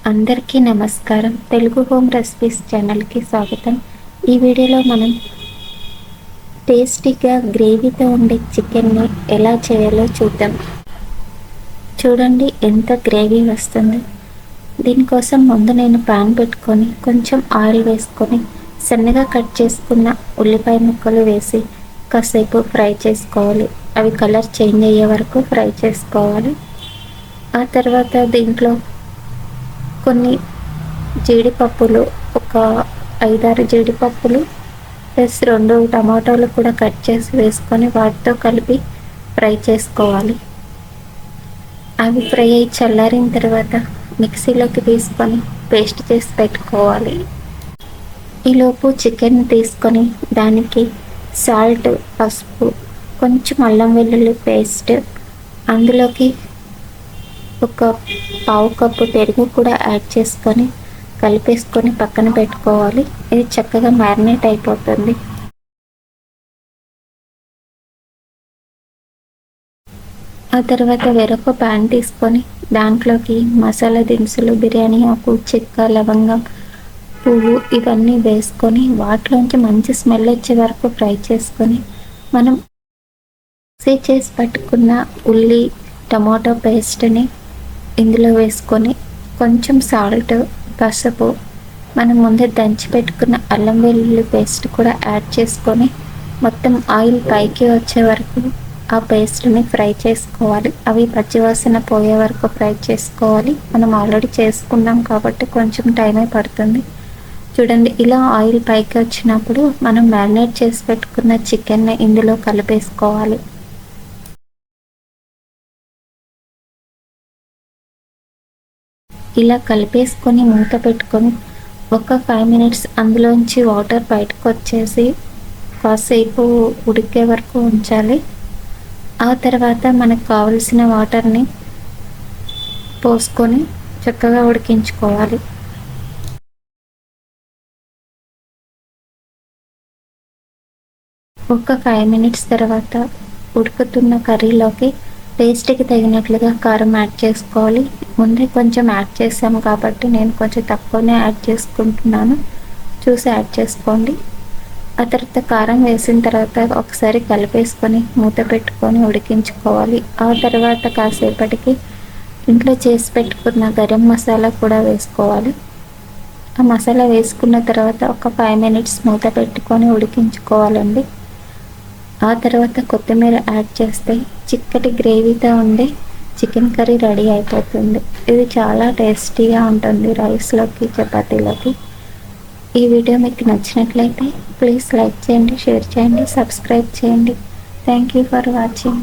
అందరికీ నమస్కారం. Telugu home recipes ఛానల్కి స్వాగతం. ఈ వీడియోలో మనం టేస్టీగా గ్రేవీతో ఉండే చికెన్ని ఎలా చేయాలో చూద్దాం. చూడండి ఎంత గ్రేవీ వస్తుంది. దీనికోసం ముందు నేను పాన్ పెట్టుకొని కొంచెం ఆయిల్ వేసుకొని సన్నగా కట్ చేసుకున్న ఉల్లిపాయ ముక్కలు వేసి కాసేపు ఫ్రై చేసుకోవాలి. అవి కలర్ చేంజ్ అయ్యే వరకు ఫ్రై చేసుకోవాలి. ఆ తర్వాత దీంట్లో కొన్ని జీడిపప్పులు, ఒక 5-6 జీడిపప్పులు ప్లస్ 2 టమాటాలు కూడా కట్ చేసి వేసుకొని వాటితో కలిపి ఫ్రై చేసుకోవాలి. అవి ఫ్రై అయ్యి చల్లారిన తర్వాత మిక్సీలోకి తీసుకొని పేస్ట్ చేసి పెట్టుకోవాలి. ఈలోపు చికెన్ తీసుకొని దానికి సాల్ట్, పసుపు, కొంచెం అల్లం వెల్లుల్లి పేస్ట్, అందులోకి ఒక పావు కప్పు పెరుగు కూడా యాడ్ చేసుకొని కలిపేసుకొని పక్కన పెట్టుకోవాలి. ఇది చక్కగా మ్యారినేట్ అయిపోతుంది. ఆ తర్వాత వేరొక ప్యాన్ తీసుకొని దాంట్లోకి మసాలా దినుసులు, బిర్యానీ ఆకు, చెక్క, లవంగం, పువ్వు ఇవన్నీ వేసుకొని వాటిలోంచి మంచి స్మెల్ వచ్చే వరకు ఫ్రై చేసుకొని మనం మిక్సీ చేసి పట్టుకున్న ఉల్లి టమాటో పేస్ట్ని ఇందులో వేసుకొని కొంచెం సాల్ట్, పసుపు, మనం ముందే దంచి పెట్టుకున్న అల్లం వెల్లుల్లి పేస్ట్ కూడా యాడ్ చేసుకొని మొత్తం ఆయిల్ పైకి వచ్చే వరకు ఆ పేస్ట్ని ఫ్రై చేసుకోవాలి. అవి పచ్చివాసన పోయే వరకు ఫ్రై చేసుకోవాలి. మనం ఆల్రెడీ చేసుకున్నాం కాబట్టి కొంచెం టైమే పడుతుంది. చూడండి, ఇలా ఆయిల్ పైకి వచ్చినప్పుడు మనం మ్యారినేట్ చేసి పెట్టుకున్న చికెన్ని ఇందులో కలిపేసుకోవాలి. ఇలా కలిపేసుకొని మూత పెట్టుకొని ఒక 5 మినిట్స్ అందులోంచి వాటర్ బయటకు వచ్చేసి కాసేపు ఉడికే వరకు ఉంచాలి. ఆ తర్వాత మనకు కావలసిన వాటర్ని పోసుకొని చక్కగా ఉడికించుకోవాలి. ఒక 5 మినిట్స్ తర్వాత ఉడుకుతున్న కర్రీలోకి టేస్ట్కి తగినట్లుగా కారం యాడ్ చేసుకోవాలి. ముందే కొంచెం యాడ్ చేసాము కాబట్టి నేను కొంచెం తక్కువనే యాడ్ చేసుకుంటున్నాను. చూసి యాడ్ చేసుకోండి. ఆ తర్వాత కారం వేసిన తర్వాత ఒకసారి కలిపేసుకొని మూత పెట్టుకొని ఉడికించుకోవాలి. ఆ తర్వాత కాసేపటికి ఇంట్లో చేసి పెట్టుకున్న గరం మసాలా కూడా వేసుకోవాలి. ఆ మసాలా వేసుకున్న తర్వాత ఒక 5 మినిట్స్ మూత పెట్టుకొని ఉడికించుకోవాలండి. ఆ తర్వాత కొత్తిమీర యాడ్ చేస్తే చిక్కటి గ్రేవీతో ఉండే చికెన్ కర్రీ రెడీ అయిపోతుంది. ఇది చాలా టేస్టీగా ఉంటుంది రైస్లోకి, చపాతీలోకి. ఈ వీడియో మీకు నచ్చినట్లయితే ప్లీజ్ లైక్ చేయండి, షేర్ చేయండి, సబ్స్క్రైబ్ చేయండి. Thank you for watching.